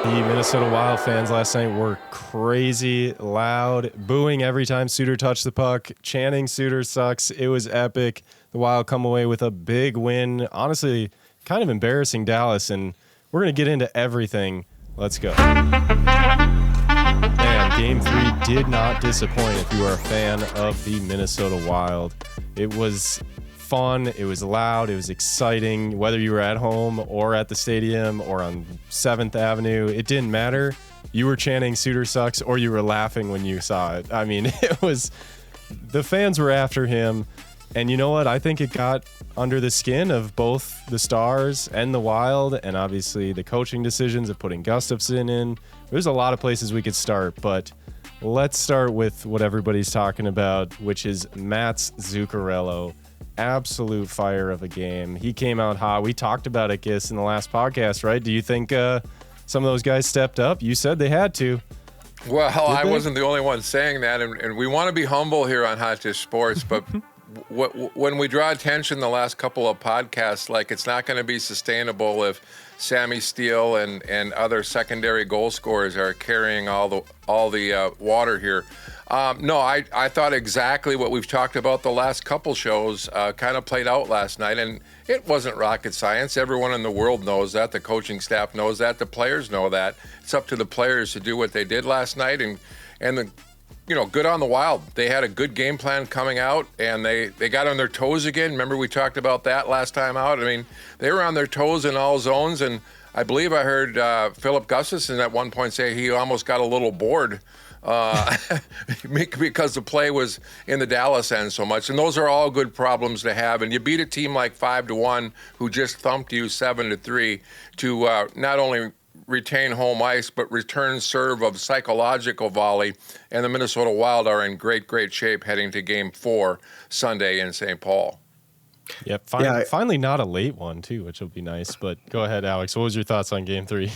The Minnesota Wild fans last night were crazy loud, booing every time Suter touched the puck, chanting Suter Sucks. It was epic. The Wild come away with a big win. Honestly, kind of embarrassing Dallas, and we're going to get into everything. Let's go. Man, Game 3 did not disappoint if you are a fan of the Minnesota Wild. It was fun, it was loud, it was exciting, whether you were at home or at the stadium or on 7th Avenue, it didn't matter. You were chanting Suter Sucks or you were laughing when you saw it. I mean, the fans were after him, and you know what? I think it got under the skin of both the Stars and the Wild, and obviously the coaching decisions of putting Gustafsson in. There's a lot of places we could start, but let's start with what everybody's talking about, which is Mats Zuccarello. Absolute fire of a game. He came out hot. We talked about it, Gus, in the last podcast, right? Do you think some of those guys stepped up? You said they had to. Well, I wasn't the only one saying that, and we want to be humble here on Hot Dish Sports, but when we draw attention the last couple of podcasts, like it's not going to be sustainable if Sammy Steele and other secondary goal scorers are carrying all the water here. No, I thought exactly what we've talked about the last couple shows kind of played out last night, and it wasn't rocket science. Everyone in the world knows that. The coaching staff knows that. The players know that. It's up to the players to do what they did last night, and good on the Wild. They had a good game plan coming out, and they got on their toes again. Remember we talked about that last time out? I mean, they were on their toes in all zones, and I believe I heard Philip Gustafsson at one point say he almost got a little bored because the play was in the Dallas end so much. And those are all good problems to have. And you beat a team like 5-1 who just thumped you 7-3 to not only retain home ice, but return serve of psychological volley. And the Minnesota Wild are in great shape heading to Game 4 Sunday in St. Paul. Yep, finally not a late one, too, which will be nice. But go ahead, Alex. What was your thoughts on Game 3?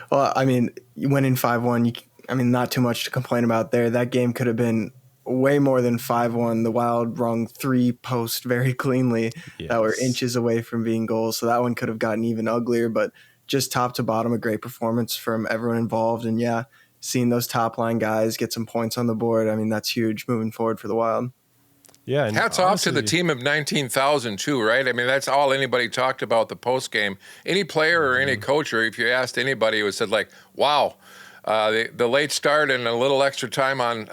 Well, I mean, you went in 5-1. Not too much to complain about there. That game could have been way more than 5-1. The Wild rung 3 posts very cleanly that were inches away from being goals. So that one could have gotten even uglier, but just top to bottom, a great performance from everyone involved. And yeah, seeing those top line guys get some points on the board, I mean, that's huge moving forward for the Wild. Yeah, and hats off to the team of 19,000 too, right? I mean, that's all anybody talked about the post game. Any player or any coach, or if you asked anybody, who said like, "Wow, the late start and a little extra time on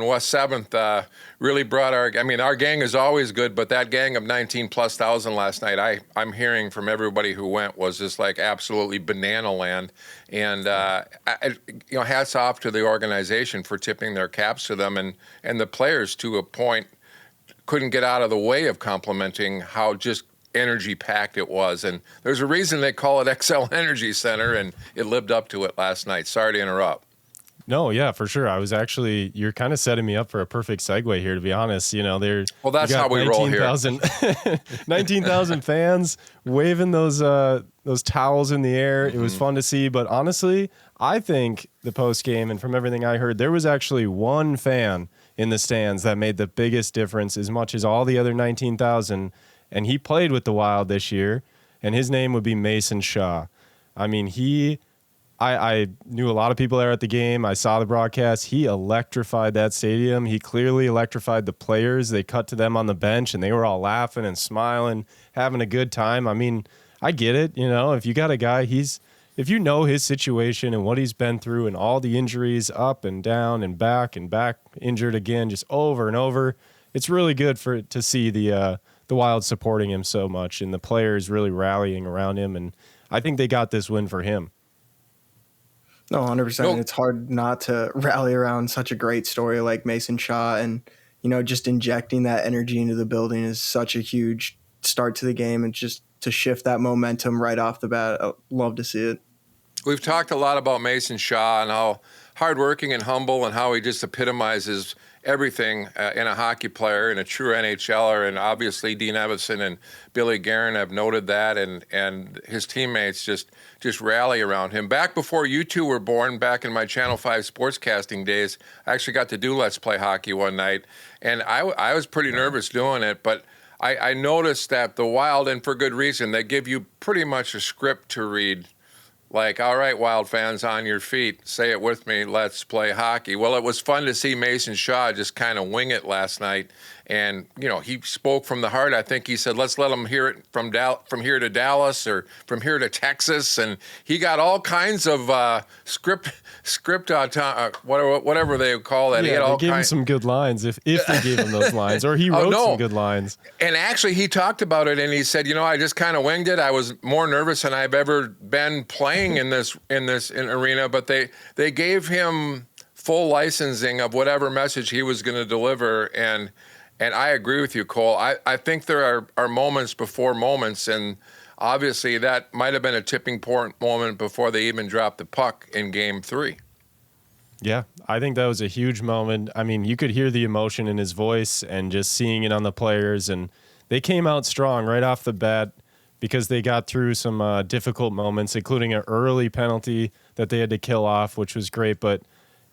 West 7th really brought our gang is always good, but that gang of 19,000+ last night, I'm hearing from everybody who went was just like absolutely banana land." And hats off to the organization for tipping their caps to them, and the players to a point couldn't get out of the way of complimenting how just energy packed it was. And there's a reason they call it XL Energy Center, and it lived up to it last night. Sorry to interrupt. No, yeah, for sure. You're kind of setting me up for a perfect segue here, to be honest. Well, that's how we roll here. 19,000 fans waving those towels in the air. It was fun to see, but honestly, I think the post game, and from everything I heard, there was actually one fan in the stands that made the biggest difference as much as all the other 19,000. And he played with the Wild this year, and his name would be Mason Shaw. I mean, I knew a lot of people there at the game. I saw the broadcast. He electrified that stadium. He clearly electrified the players. They cut to them on the bench, and they were all laughing and smiling, having a good time. I mean, I get it. If you got a guy, if you know his situation and what he's been through and all the injuries up and down and back injured again, just over and over, it's really good to see the Wild supporting him so much and the players really rallying around him. And I think they got this win for him. No, 100%. Nope. It's hard not to rally around such a great story like Mason Shaw, and just injecting that energy into the building is such a huge start to the game, and just to shift that momentum right off the bat. I'd love to see it. We've talked a lot about Mason Shaw and how hardworking and humble, and how he just epitomizes everything in a hockey player and a true NHLer. And obviously Dean Evison and Billy Guerin have noted that, and his teammates just rally around him. Back before you two were born, back in my Channel 5 sportscasting days, I actually got to do Let's Play Hockey one night, and I was pretty nervous doing it, but I noticed that the Wild, and for good reason, they give you pretty much a script to read like, all right, Wild fans, on your feet, say it with me, let's play hockey. Well, it was fun to see Mason Shaw just kind of wing it last night. And, he spoke from the heart. I think he said, let's let him hear it from here to Dallas or from here to Texas. And he got all kinds of whatever they call that. Yeah, he had they all gave him some good lines if they gave him those lines, or he wrote some good lines. And actually, he talked about it, and he said, I just kind of winged it. I was more nervous than I've ever been playing in this arena, but they gave him full licensing of whatever message he was going to deliver, and I agree with you, Cole. I think there are moments before moments, and obviously that might have been a tipping point moment before they even dropped the puck in Game 3. Yeah, I think that was a huge moment. I mean, you could hear the emotion in his voice and just seeing it on the players, and they came out strong right off the bat because they got through some difficult moments, including an early penalty that they had to kill off, which was great, but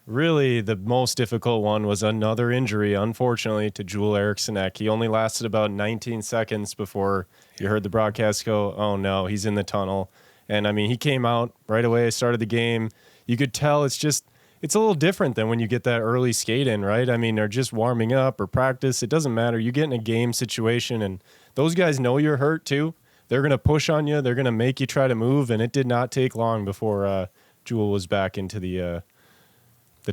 really, the most difficult one was another injury, unfortunately, to Joel Eriksson Ek. He only lasted about 19 seconds before you heard the broadcast go, oh, no, he's in the tunnel. And, I mean, he came out right away, started the game. You could tell it's a little different than when you get that early skate in, right? I mean, they're just warming up or practice. It doesn't matter. You get in a game situation, and those guys know you're hurt, too. They're going to push on you. They're going to make you try to move, and it did not take long before Joel was back into the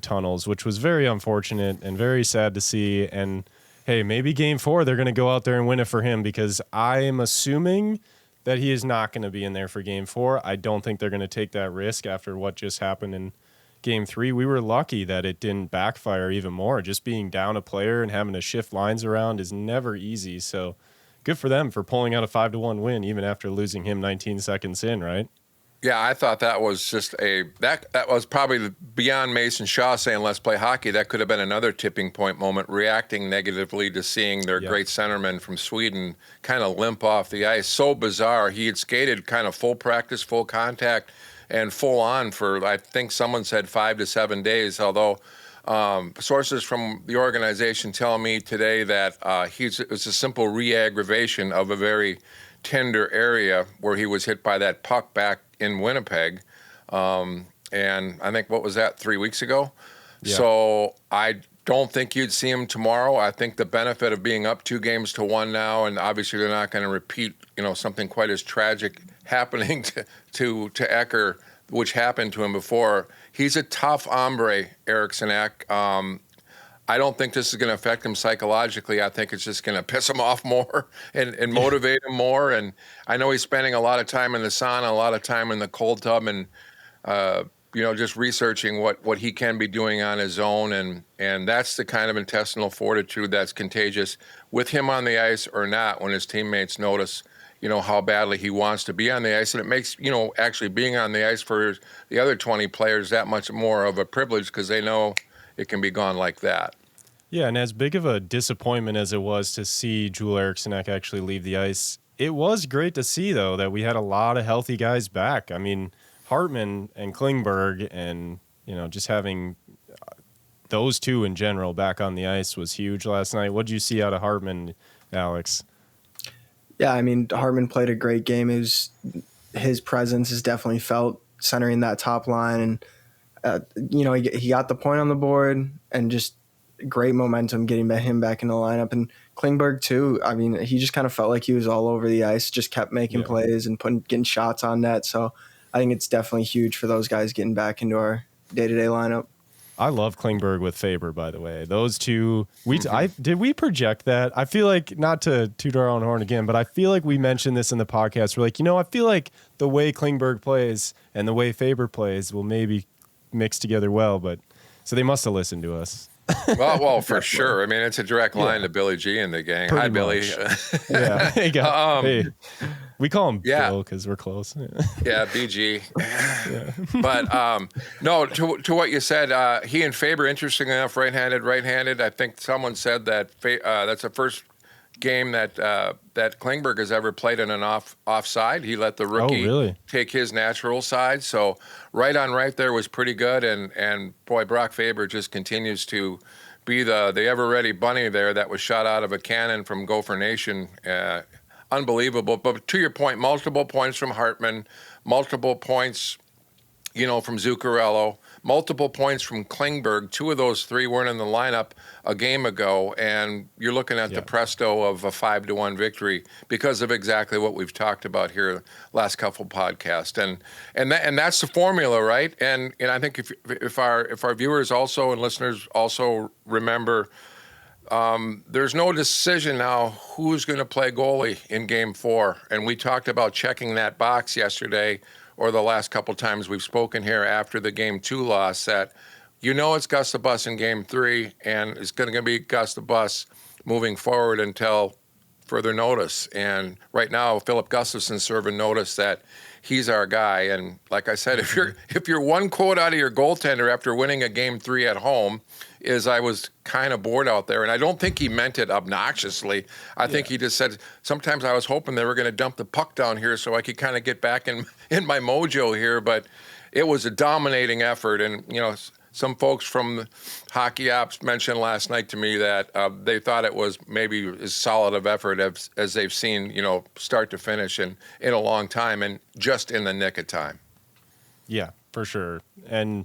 tunnels, which was very unfortunate and very sad to see. And hey, maybe Game 4 they're going to go out there and win it for him, because I am assuming that he is not going to be in there for Game 4. I don't think they're going to take that risk after what just happened in Game 3. We were lucky that it didn't backfire even more. Just being down a player and having to shift lines around is never easy. So good for them for pulling out a 5-1 win even after losing him 19 seconds in, right? Yeah, I thought that was just that was probably beyond Mason Shaw saying let's play hockey. That could have been another tipping point moment, reacting negatively to seeing their great centerman from Sweden kind of limp off the ice. So bizarre. He had skated kind of full practice, full contact, and full on for, I think someone said 5 to 7 days, although sources from the organization tell me today that it was a simple re-aggravation of a very tender area where he was hit by that puck back in Winnipeg. And I think, what was that, 3 weeks ago? Yeah. So I don't think you'd see him tomorrow. I think the benefit of being up 2-1 now, and obviously they're not going to repeat, something quite as tragic happening to Ecker, which happened to him before. He's a tough hombre, Eriksson Ek. I don't think this is going to affect him psychologically. I think it's just going to piss him off more and motivate him more. And I know he's spending a lot of time in the sauna, a lot of time in the cold tub, and just researching what he can be doing on his own. And that's the kind of intestinal fortitude that's contagious with him on the ice or not, when his teammates notice, how badly he wants to be on the ice. And it makes, actually being on the ice for the other 20 players that much more of a privilege, because they know it can be gone like that. Yeah, and as big of a disappointment as it was to see Joel Eriksson Ek actually leave the ice, it was great to see, though, that we had a lot of healthy guys back. I mean, Hartman and Klingberg, and, just having those two in general back on the ice was huge last night. What did you see out of Hartman, Alex? Yeah, I mean, Hartman played a great game. His presence is definitely felt centering that top line, and he got the point on the board, and just great momentum getting him back in the lineup. And Klingberg too. I mean, he just kind of felt like he was all over the ice, just kept making plays and getting shots on net. So I think it's definitely huge for those guys getting back into our day-to-day lineup. I love Klingberg with Faber, by the way. Those two, did we project that? I feel like, not to toot our own horn again, but I feel like we mentioned this in the podcast. We're like, I feel like the way Klingberg plays and the way Faber plays will maybe mix together well, but so they must have listened to us. Well, for sure. I mean, it's a direct line to Billy G and the gang. Hi, Billy. Yeah. Hey, we call him Bill because we're close. Yeah, BG. But no, to what you said, he and Faber, interesting enough, right-handed. I think someone said that that's the first game that Klingberg has ever played in an offside. He let the rookie take his natural side. So right on right there was pretty good. And boy, Brock Faber just continues to be the ever-ready bunny there that was shot out of a cannon from Gopher Nation. Unbelievable. But to your point, multiple points from Hartman, multiple points from Zuccarello, multiple points from Klingberg. 2 of those 3 weren't in the lineup a game ago, and you're looking at the presto of a 5-1 victory because of exactly what we've talked about here last couple podcasts, and that's the formula, right? And I think if our viewers also and listeners also remember, there's no decision now who's going to play goalie in Game 4, and we talked about checking that box yesterday, or the last couple times we've spoken here after the Game 2 loss, that it's Gus The Bus in Game 3, and it's going to be Gus The Bus moving forward until further notice. And right now, Philip Gustafsson's serving notice that he's our guy. And like I said, if you're one quote out of your goaltender after winning a Game 3 at home is, I was kind of bored out there. And I don't think he meant it obnoxiously. I think he just said, sometimes I was hoping they were going to dump the puck down here so I could kind of get back in my mojo here. But it was a dominating effort. And, some folks from the Hockey Ops mentioned last night to me that they thought it was maybe as solid of effort as they've seen, start to finish in a long time, and just in the nick of time. Yeah, for sure. And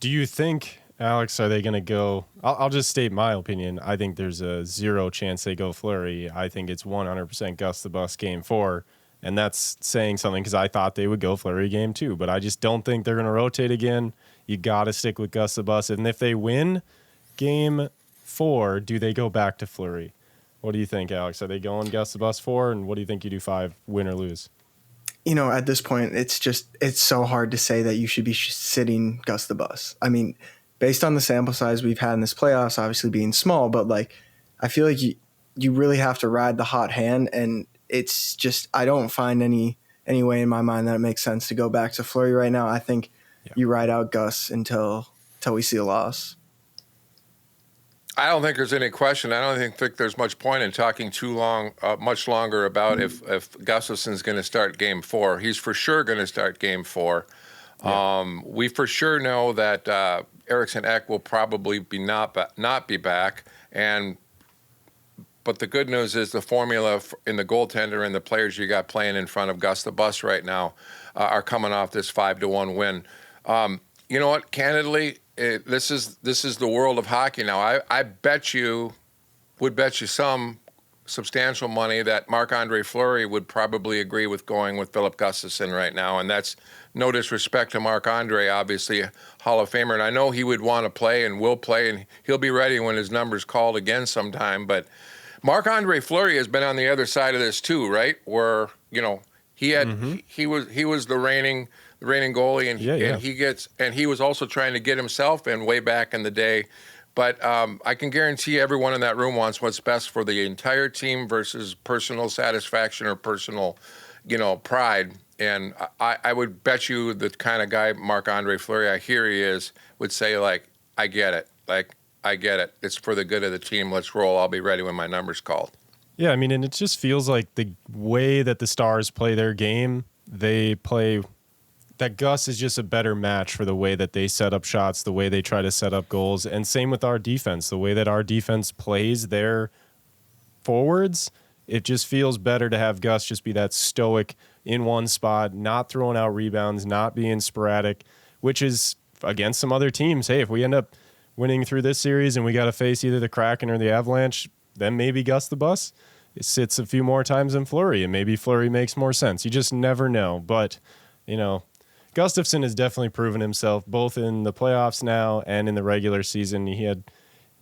do you think, Alex, are they going to go? I'll just state my opinion. I think there's a 0 chance they go Fleury. I think it's 100% Gus The Bus Game 4. And that's saying something, because I thought they would go Fleury Game 2, but I just don't think they're going to rotate again. You got to stick with Gus The Bus. And if they win Game 4, do they go back to Fleury? What do you think, Alex? Are they going Gus The Bus 4? And what do you think you do 5, win or lose? At this point, it's so hard to say that you should be sitting Gus The Bus. I mean, based on the sample size we've had in this playoffs, obviously being small, but I feel like you really have to ride the hot hand, and it's just, I don't find any way in my mind that it makes sense to go back to Fleury right now. I think you ride out Gus until we see a loss. I don't think there's any question. I don't think there's much point in talking much longer about if Gustafsson's going to start Game 4. He's for sure going to start Game 4. Yeah. We for sure know that Eriksson Ek will probably not be back, but the good news is the formula in the goaltender and the players you got playing in front of Gus The Bus right now are coming off this 5-1 win. You know what? Candidly, this is the world of hockey now. I would bet you some substantial money that Marc-Andre Fleury would probably agree with going with Philip Gustafsson right now, and that's no disrespect to Marc-Andre, obviously a Hall of Famer, and I know he would want to play and will play, and he'll be ready when his number's called again sometime, but Marc-Andre Fleury has been on the other side of this too, right? Where, he was the reigning goalie, and he was also trying to get himself in way back in the day. But I can guarantee everyone in that room wants what's best for the entire team versus personal satisfaction or personal, pride. And I would bet you the kind of guy Marc-Andre Fleury, I hear he is, would say, I get it. I get it. It's for the good of the team. Let's roll. I'll be ready when my number's called. Yeah, I mean, and it just feels like the way that the Stars play their game, that Gus is just a better match for the way that they set up shots, the way they try to set up goals, and same with our defense, the way that our defense plays their forwards. It just feels better to have Gus just be that stoic in one spot, not throwing out rebounds, not being sporadic, which is against some other teams. Hey, if we end up winning through this series and we got to face either the Kraken or the Avalanche, then maybe Gus The Bus sits a few more times than Fleury, and maybe Fleury makes more sense. You just never know. But, Gustafsson has definitely proven himself both in the playoffs now and in the regular season.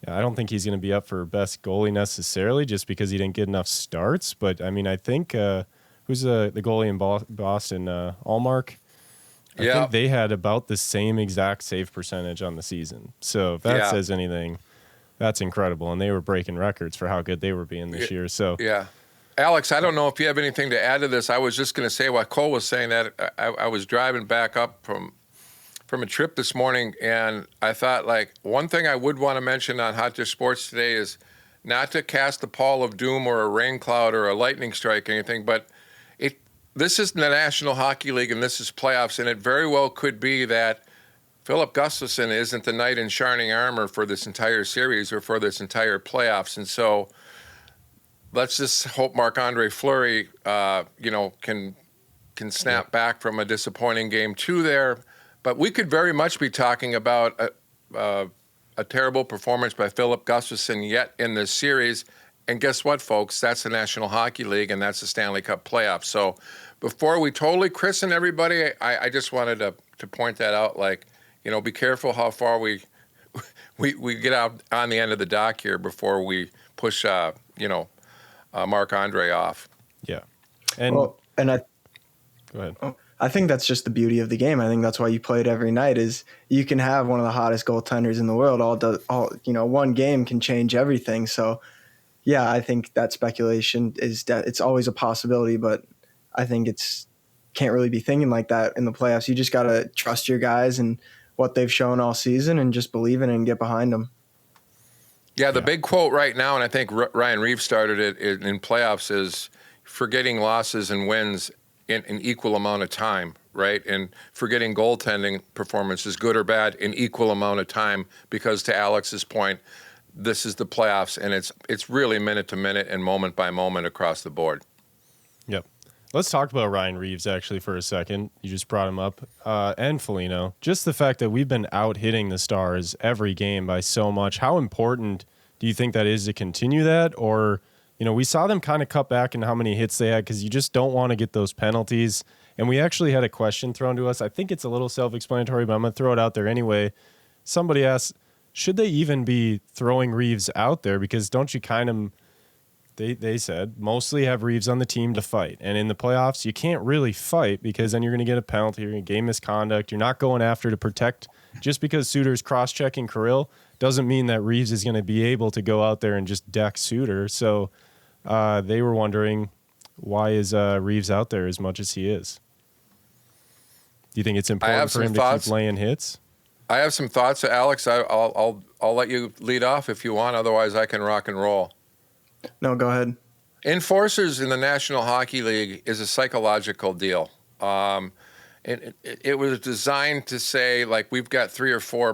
I don't think he's going to be up for best goalie necessarily just because he didn't get enough starts. But, I mean, I think who's the goalie in Boston? Allmark? I think they had about the same exact save percentage on the season. So if that says anything, that's incredible. And they were breaking records for how good they were being this year. So Alex, I don't know if you have anything to add to this. I was just going to say, while Cole was saying that, I was driving back up from a trip this morning, and I thought, one thing I would want to mention on Hot Dish Sports today is not to cast the pall of doom or a rain cloud or a lightning strike or anything, but this is the National Hockey League, and this is playoffs, and it very well could be that Philip Gustafsson isn't the knight in shining armor for this entire series or for this entire playoffs. And so let's just hope Marc-Andre Fleury, can snap back from a disappointing Game 2 there. But we could very much be talking about a terrible performance by Philip Gustafson yet in this series. And guess what, folks? That's the National Hockey League, and that's the Stanley Cup playoffs. So before we totally christen everybody, I just wanted to point that out. Like, be careful how far we get out on the end of the dock here before we push, Marc-Andre off. Yeah. Go ahead. I think that's just the beauty of the game. I think that's why you play it every night. Is you can have one of the hottest goaltenders in the world. One game can change everything. So, yeah, I think that speculation it's always a possibility, but I think can't really be thinking like that in the playoffs. You just got to trust your guys and what they've shown all season, and just believe in it and get behind them. Yeah, the big quote right now, and I think Ryan Reeves started it in playoffs, is forgetting losses and wins in an equal amount of time, right? And forgetting goaltending performances, good or bad, in equal amount of time, because to Alex's point, this is the playoffs, and it's really minute to minute and moment by moment across the board. Yep. Let's talk about Ryan Reeves actually for a second. You just brought him up. And Foligno. Just the fact that we've been out hitting the Stars every game by so much. How important do you think that is to continue that? Or, we saw them kind of cut back in how many hits they had because you just don't want to get those penalties. And we actually had a question thrown to us. I think it's a little self-explanatory, but I'm going to throw it out there anyway. Somebody asked, should they even be throwing Reeves out there? Because don't you kind of... They said mostly have Reeves on the team to fight. And in the playoffs, you can't really fight because then you're going to get a penalty. You're going to game misconduct. You're not going after to protect. Just because Suter's cross-checking Kirill doesn't mean that Reeves is going to be able to go out there and just deck Suter. So they were wondering, why is Reeves out there as much as he is? Do you think it's important for him to keep laying hits? I have some thoughts, Alex. I'll let you lead off if you want. Otherwise, I can rock and roll. No, go ahead. Enforcers in the National Hockey League is a psychological deal. It was designed to say, like, we've got 3 or 4,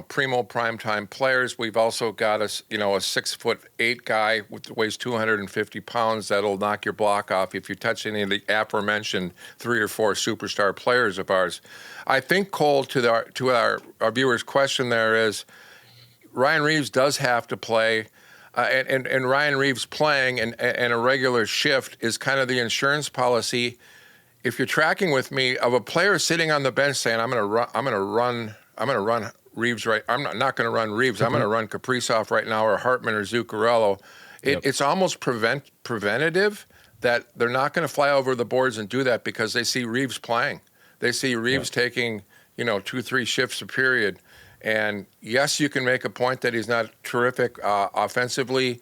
primo primetime players. We've also got a 6'8" guy who weighs 250 pounds that'll knock your block off if you touch any of the aforementioned 3 or 4 superstar players of ours. I think, Cole, to our viewers' question there is, Ryan Reeves does have to play. And Ryan Reeves playing and a regular shift is kind of the insurance policy. If you're tracking with me, of a player sitting on the bench saying, I'm going to run Reeves right. I'm not going to run Reeves. I'm going to run Kaprizov right now, or Hartman or Zuccarello. It's almost preventative that they're not going to fly over the boards and do that because they see Reeves playing. They see Reeves taking 2-3 shifts a period. And yes, you can make a point that he's not terrific offensively,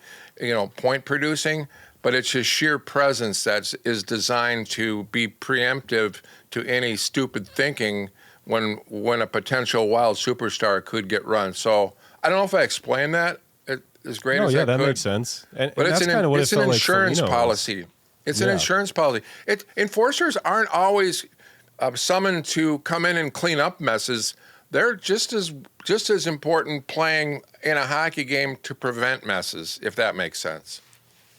point producing, but it's his sheer presence that is designed to be preemptive to any stupid thinking when a potential wild superstar could get run. So I don't know if I explained that as great as I could. That makes sense. But it's an insurance policy. It's an insurance policy. Enforcers aren't always summoned to come in and clean up messes. They're just as important playing in a hockey game to prevent messes, if that makes sense.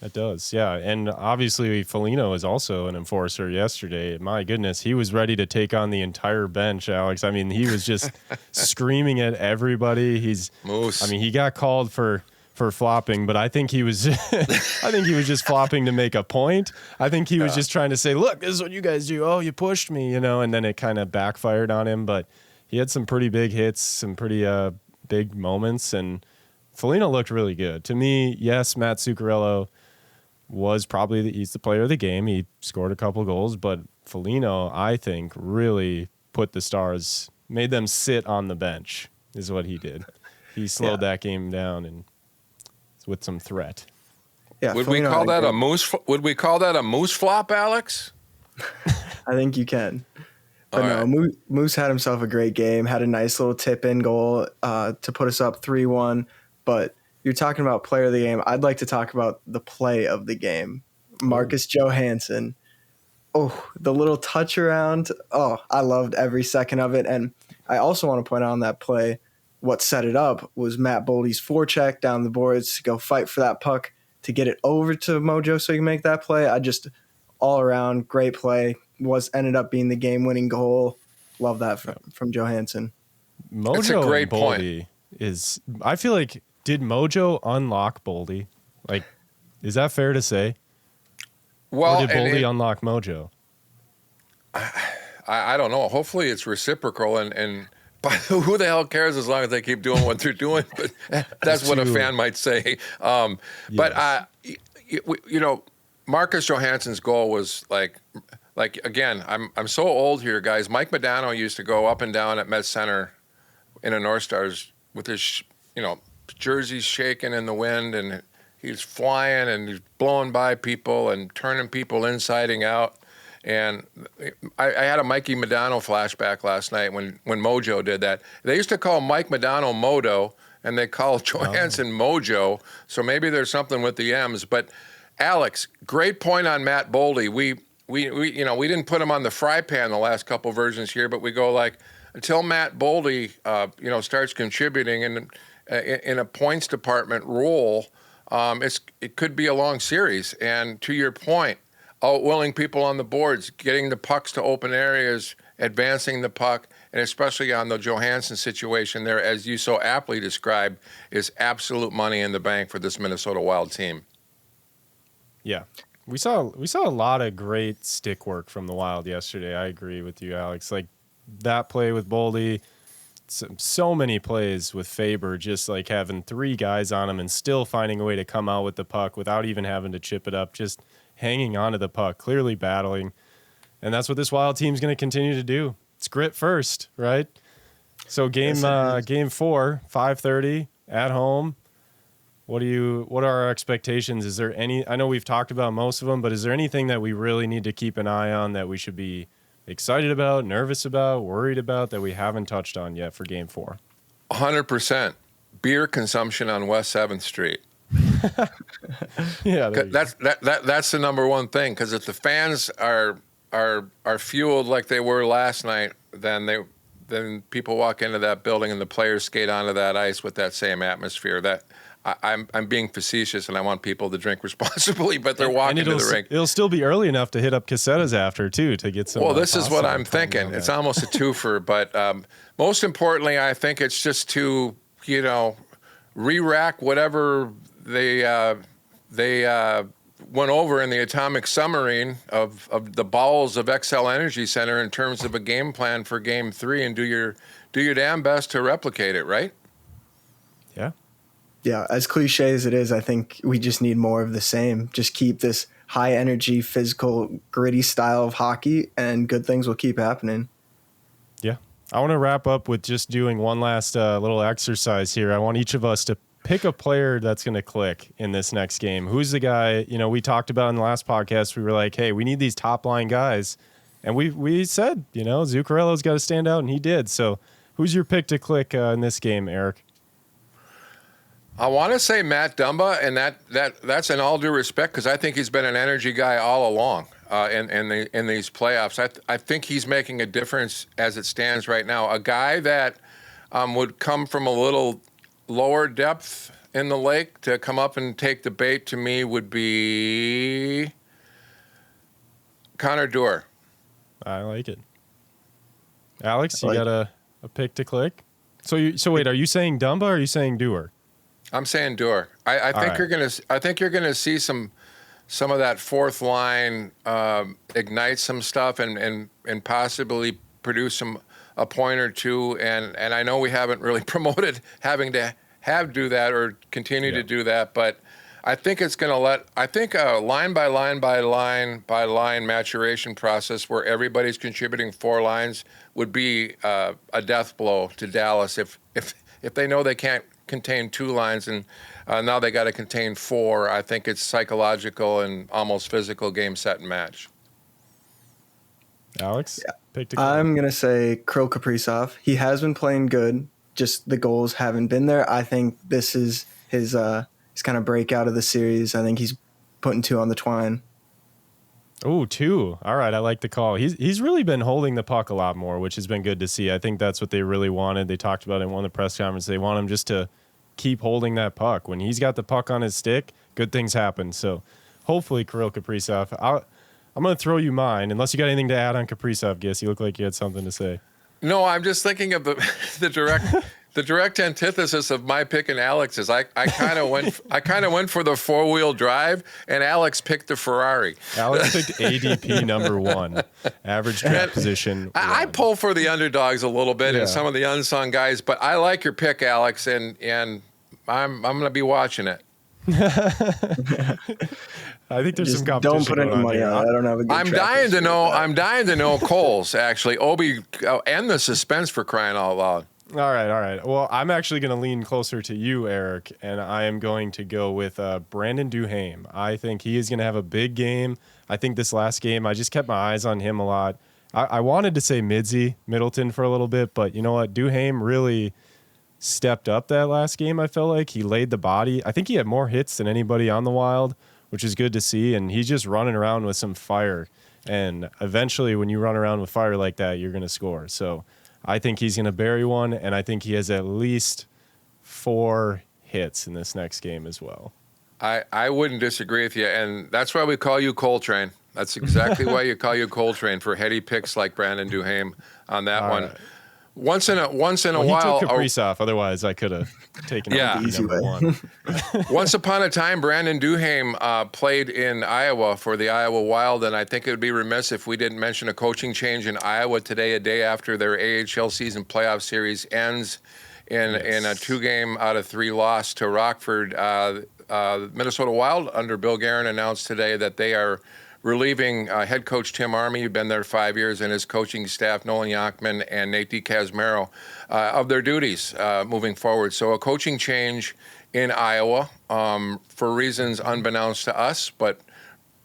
It does, yeah. And obviously, Foligno is also an enforcer yesterday. My goodness, he was ready to take on the entire bench, Alex. I mean, he was just screaming at everybody. Moose. I mean, he got called for flopping, but I think he was just flopping to make a point. I think he was just trying to say, look, this is what you guys do. Oh, you pushed me, and then it kind of backfired on him. But he had some pretty big hits, some pretty big moments, and Foligno looked really good. To me, yes, Matt Zuccarello was probably he's the player of the game. He scored a couple goals, but Foligno, I think, really put the Stars, made them sit on the bench, is what he did. He slowed that game down and with some threat. Yeah, Would we call that a moose? Would we call that a moose flop, Alex? I think you can. But Moose had himself a great game, had a nice little tip-in goal to put us up 3-1. But you're talking about player of the game. I'd like to talk about the play of the game. Marcus Johansson. Oh, the little touch around. Oh, I loved every second of it. And I also want to point out on that play, what set it up was Matt Boldy's forecheck down the boards to go fight for that puck to get it over to Mojo so he can make that play. All around great play. Ended up being the game-winning goal. Love that from Johansson. Mojo That's a great and Boldy is. I feel like, did Mojo unlock Boldy? Like, is that fair to say? Well, or did Boldy unlock Mojo? I don't know. Hopefully it's reciprocal, and but who the hell cares as long as they keep doing what they're doing? But that's what a fan might say. Yes. But you know, Marcus Johansson's goal was like again. I'm so old here, guys. Mike Modano used to go up and down at Met Center in a North Stars with his jerseys shaking in the wind, and he's flying and he's blowing by people and turning people inside and out. And I had a Mikey Modano flashback last night when Mojo did that. They used to call Mike Modano Modo, and they call Johansson Mojo. So maybe there's something with the M's. But Alex, great point on Matt Boldy. We didn't put him on the fry pan the last couple versions here, but we go like until Matt Boldy starts contributing in a points department role, it could be a long series. And to your point, outwilling people on the boards, getting the pucks to open areas, advancing the puck, and especially on the Johansson situation there, as you so aptly described, is absolute money in the bank for this Minnesota Wild team. Yeah. We saw a lot of great stick work from the Wild yesterday. I agree with you, Alex. Like that play with Boldy, so many plays with Faber, just like having 3 guys on him and still finding a way to come out with the puck without even having to chip it up, just hanging onto the puck, clearly battling. And that's what this Wild team's going to continue to do. It's grit first, right? So game 4, 5:30 at home. What are our expectations? Is there any, I know we've talked about most of them, but is there anything that we really need to keep an eye on that we should be excited about, nervous about, worried about that we haven't touched on yet for game 4? 100%. Beer consumption on West 7th Street. Yeah, that's the number one thing, because if the fans are fueled like they were last night, then people walk into that building and the players skate onto that ice with that same atmosphere. That I'm being facetious, and I want people to drink responsibly, but they're walking to the rink. It'll still be early enough to hit up Casetas after too to get some. Well, this is what I'm thinking. It's almost a twofer, but most importantly, I think it's just to re-rack whatever they went over in the atomic submarine of the bowels of XL Energy Center in terms of a game plan for game 3, and do your damn best to replicate it, right? Yeah, as cliche as it is, I think we just need more of the same. Just keep this high energy, physical, gritty style of hockey, and good things will keep happening. Yeah. I want to wrap up with just doing one last little exercise here. I want each of us to pick a player that's going to click in this next game. Who's the guy, we talked about in the last podcast, we were like, hey, we need these top line guys. And we said, Zuccarello's got to stand out, and he did. So who's your pick to click in this game, Eric? I want to say Matt Dumba, and that's in all due respect, because I think he's been an energy guy all along in these playoffs. I think he's making a difference as it stands right now. A guy that would come from a little lower depth in the lake to come up and take the bait, to me, would be Connor Dewar. I like it. Alex, you got a pick to click? So wait, are you saying Dumba or are you saying Dewar? I'm saying Dewar. I think you're gonna see some of that fourth line ignite some stuff and possibly produce a point or two. And I know we haven't really promoted having to do that or continue to do that, but I think it's going to a line by line maturation process where everybody's contributing 4 lines would be a death blow to Dallas if they know they can't contain 2 lines and now they got to contain 4. I think it's psychological and almost physical game, set, and match. Alex? Yeah. I'm going to say Kirill Kaprizov. He has been playing good, just the goals haven't been there. I think this is his kind of breakout of the series. I think he's putting 2 on the twine. Oh, 2. All right, I like the call. He's really been holding the puck a lot more, which has been good to see. I think that's what they really wanted. They talked about it in one of the press conferences. They want him just to keep holding that puck. When he's got the puck on his stick, good things happen. So hopefully Kirill Kaprizov. I'm going to throw you mine, unless you got anything to add on Kaprizov, Gus. You look like you had something to say. No, I'm just thinking of the direct antithesis of my pick and Alex's. I kind of went for the 4-wheel drive, and Alex picked the Ferrari. Alex picked ADP number 1, average draft position. I pull for the underdogs a little bit and Yeah. some of the unsung guys, but I like your pick, Alex, and I'm going to be watching it. I think there's Just some competition. don't put any going money here. on it. I don't have a good I'm track dying to record know. with that. I'm dying to know Cole's actually. Obi and the suspense for crying out loud. All right. Well, I'm actually going to lean closer to you, Eric, and I am going to go with Brandon Duhaime. I think he is going to have a big game. I think this last game, I just kept my eyes on him a lot. I wanted to say Middleton for a little bit, but you know what? Duhaime really stepped up that last game, I felt like. He laid the body. I think he had more hits than anybody on the Wild, which is good to see, and he's just running around with some fire. And eventually, when you run around with fire like that, you're going to score. So I think he's going to bury one, and I think he has at least 4 hits in this next game as well. I wouldn't disagree with you, and that's why we call you Coltrane. That's exactly why you call you Coltrane, for heady picks like Brandon Duhaime on that All one. right. Once in a He while, took Kaprizov. Otherwise, I could have taken Yeah. the Easy number way. 1. once upon a time, Brandon Duhaime played in Iowa for the Iowa Wild, and I think it would be remiss if we didn't mention a coaching change in Iowa today, a day after their AHL season playoff series ends in a 2-game out of 3 loss to Rockford. Minnesota Wild under Bill Guerin announced today that they are relieving head coach Tim Army, who's been there 5 years, and his coaching staff, Nolan Yockman and Nate DiCasmero, of their duties moving forward. So a coaching change in Iowa for reasons unbeknownst to us, but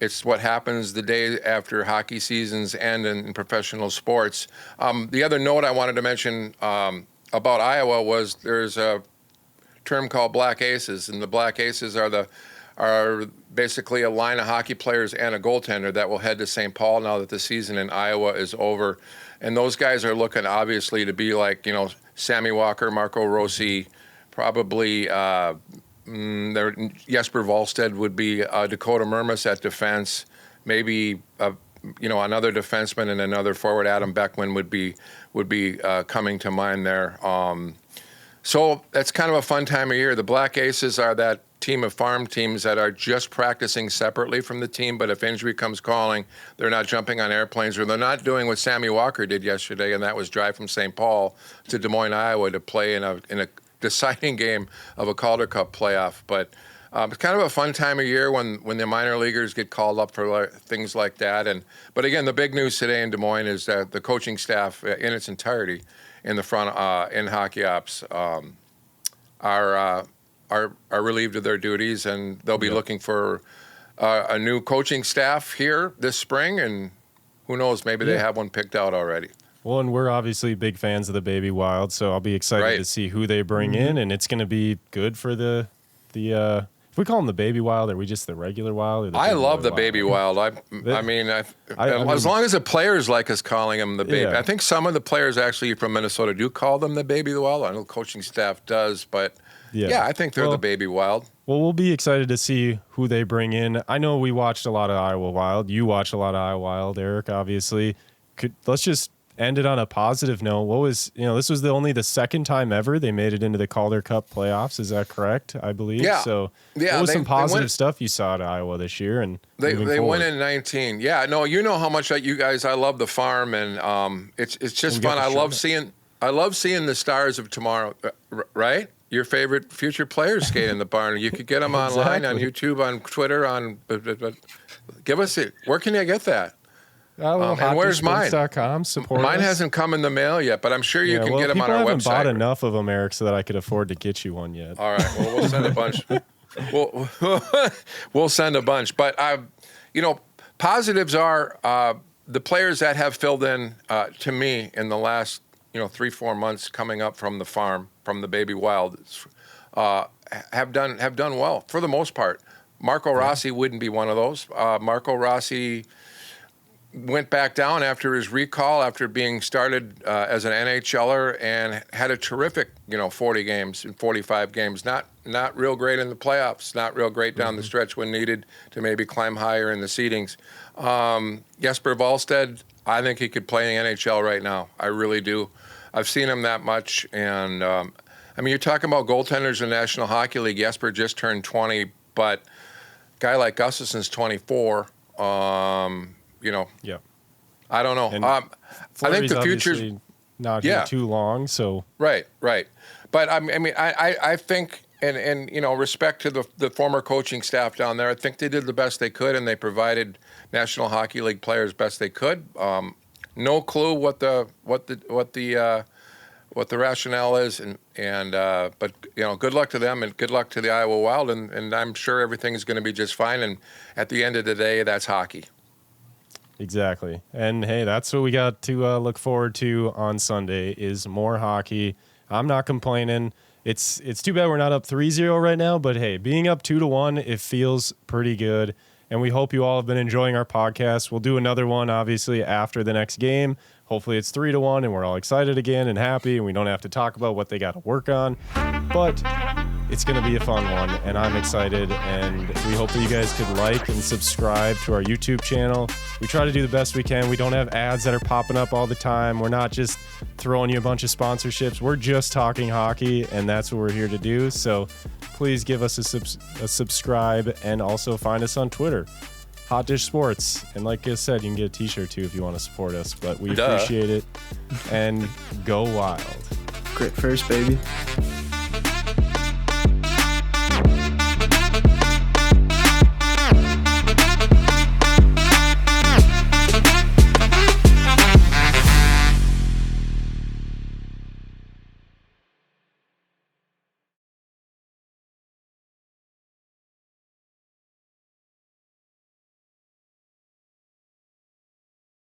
it's what happens the day after hockey seasons end in professional sports. The other note I wanted to mention about Iowa was there's a term called Black Aces, and the Black Aces are basically a line of hockey players and a goaltender that will head to St. Paul now that the season in Iowa is over. And those guys are looking obviously to be like, Sammy Walker, Marco Rossi, probably Jesper Wallstedt would be Dakota Murmas at defense, maybe another defenseman and another forward. Adam Beckman would be coming to mind there. So that's kind of a fun time of year. The Black Aces are that team of farm teams that are just practicing separately from the team, but if injury comes calling, they're not jumping on airplanes, or they're not doing what Sammy Walker did yesterday, and that was drive from St. Paul to Des Moines, Iowa to play in a deciding game of a Calder Cup playoff. But it's kind of a fun time of year when the minor leaguers get called up for things like that. But again, the big news today in Des Moines is that the coaching staff in its entirety in the front in hockey ops are relieved of their duties, and they'll be looking for a new coaching staff here this spring, and who knows, maybe they have one picked out already. Well, and we're obviously big fans of the Baby Wild, so I'll be excited to see who they bring in, and it's going to be good for the if we call them the Baby Wild, are we just the regular Wild? Or the I love the Wild? Baby Wild. I mean, as long as the players like us calling them the Baby. Yeah. I think some of the players actually from Minnesota do call them the Baby Wild. I know the coaching staff does, but yeah, I think they're the Baby Wild. Well, we'll be excited to see who they bring in. I know we watched a lot of Iowa Wild. You watched a lot of Iowa Wild, Eric, obviously. Let's just end it on a positive note. This was only the second time ever they made it into the Calder Cup playoffs. Is that correct? I believe. Yeah. So what was some positive stuff you saw at Iowa this year? And they went in 19. Yeah, no, you know how much you guys. I love the farm, and it's just fun. I love seeing the stars of tomorrow. Right. Your favorite future players skate in the barn. You could get them online on YouTube, on Twitter, give us it. Where can you get that? And where's mine? Support mine us. hasn't come in the mail yet, but I'm sure you can get them on our website. People haven't bought enough of them, Eric, so that I could afford to get you one yet. All right, well, we'll send a bunch. We'll send a bunch. But positives are the players that have filled in to me in the last 3-4 months coming up from the farm, from the Baby Wild, have done well for the most part. Marco Rossi wouldn't be one of those. Marco Rossi went back down after his recall, after being started as an NHLer, and had a terrific 40 games and 45 games. Not real great in the playoffs. Not real great down the stretch when needed to maybe climb higher in the seedings. Jesper Wallstedt I think he could play in the NHL right now. I really do. I've seen him that much. And, I mean, you're talking about goaltenders in the National Hockey League. Jesper just turned 20, but a guy like Gustafson's 24. Yeah. I don't know. I think the future's not here too long. So right. But I mean, I think, and respect to the former coaching staff down there. I think they did the best they could, and they provided National Hockey League players best they could. No clue what the rationale is, but good luck to them, and good luck to the Iowa Wild, and I'm sure everything's going to be just fine. And at the end of the day, that's hockey. Exactly. And hey, that's what we got to look forward to on Sunday is more hockey. I'm not complaining. It's too bad we're not up 3-0 right now, but hey, being up 2-1, it feels pretty good. And we hope you all have been enjoying our podcast. We'll do another one, obviously, after the next game. Hopefully it's 3-1 and we're all excited again and happy and we don't have to talk about what they got to work on. But it's going to be a fun one, and I'm excited, and we hope that you guys could like and subscribe to our YouTube channel. We try to do the best we can. We don't have ads that are popping up all the time. We're not just throwing you a bunch of sponsorships. We're just talking hockey, and that's what we're here to do. So please give us a subscribe, and also find us on Twitter, Hot Dish Sports. And like I said, you can get a t-shirt too if you want to support us, but we appreciate it. And go Wild. Grit first, baby.